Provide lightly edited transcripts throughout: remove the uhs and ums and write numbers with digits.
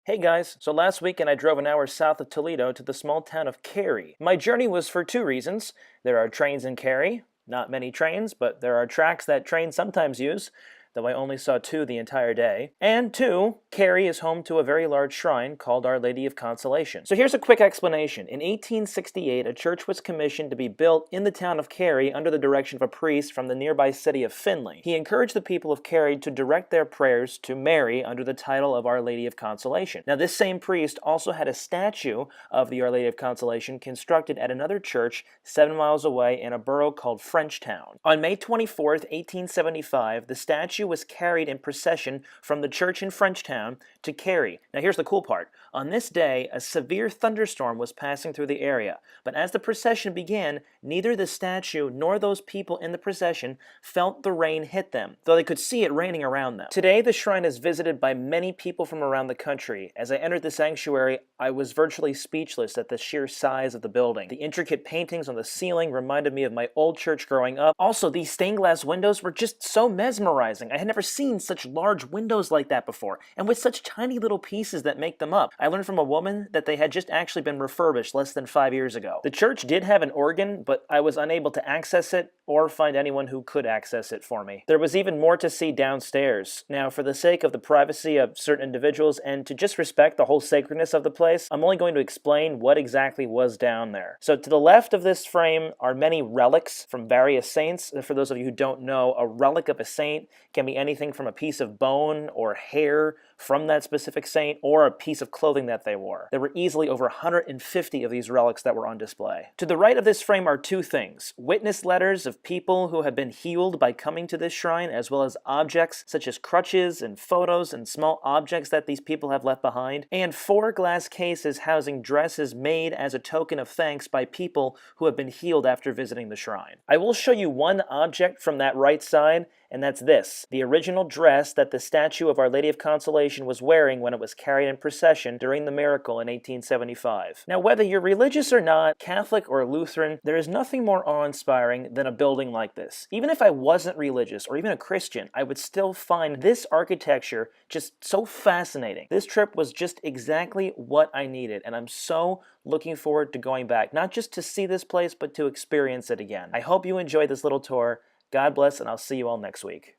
Hey guys, so last weekend I drove an hour south of Toledo to the small town of Carey. My journey was for two reasons. There are trains in Carey, not many trains, but there are tracks that trains sometimes use, though I only saw two the entire day. And two, Carey is home to a very large shrine called Our Lady of Consolation. So here's a quick explanation. In 1868, a church was commissioned to be built in the town of Carey under the direction of a priest from the nearby city of Findlay. He encouraged the people of Carey to direct their prayers to Mary under the title of Our Lady of Consolation. Now, this same priest also had a statue of the Our Lady of Consolation constructed at another church 7 miles away in a borough called Frenchtown. On May 24th, 1875, the statue was carried in procession from the church in Frenchtown to Carey. Now here's the cool part. On this day, a severe thunderstorm was passing through the area, but as the procession began, neither the statue nor those people in the procession felt the rain hit them, though they could see it raining around them. Today, the shrine is visited by many people from around the country. As I entered the sanctuary, I was virtually speechless at the sheer size of the building. The intricate paintings on the ceiling reminded me of my old church growing up. Also, these stained glass windows were just so mesmerizing. I had never seen such large windows like that before, and with such tiny little pieces that make them up. I learned from a woman that they had just actually been refurbished less than 5 years ago. The church did have an organ, but I was unable to access it or find anyone who could access it for me. There was even more to see downstairs. Now, for the sake of the privacy of certain individuals and to just respect the whole sacredness of the place, I'm only going to explain what exactly was down there. So to the left of this frame are many relics from various saints. And for those of you who don't know, a relic of a saint can be anything from a piece of bone or hair from that specific saint or a piece of clothing that they wore. There were easily over 150 of these relics that were on display. To the right of this frame are two things: witness letters of people who have been healed by coming to this shrine, as well as objects such as crutches and photos and small objects that these people have left behind, and 4 glass cases housing dresses made as a token of thanks by people who have been healed after visiting the shrine. I will show you one object from that right side, and that's this, the original dress that the statue of Our Lady of Consolation was wearing when it was carried in procession during the miracle in 1875. Now, whether you're religious or not, Catholic or Lutheran, there is nothing more awe-inspiring than a building like this. Even if I wasn't religious or even a Christian, I would still find this architecture just so fascinating. This trip was just exactly what I needed, and I'm so looking forward to going back, not just to see this place, but to experience it again. I hope you enjoyed this little tour. God bless, and I'll see you all next week.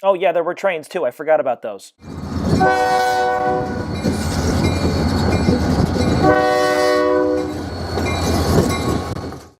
Oh yeah, there were trains too. I forgot about those.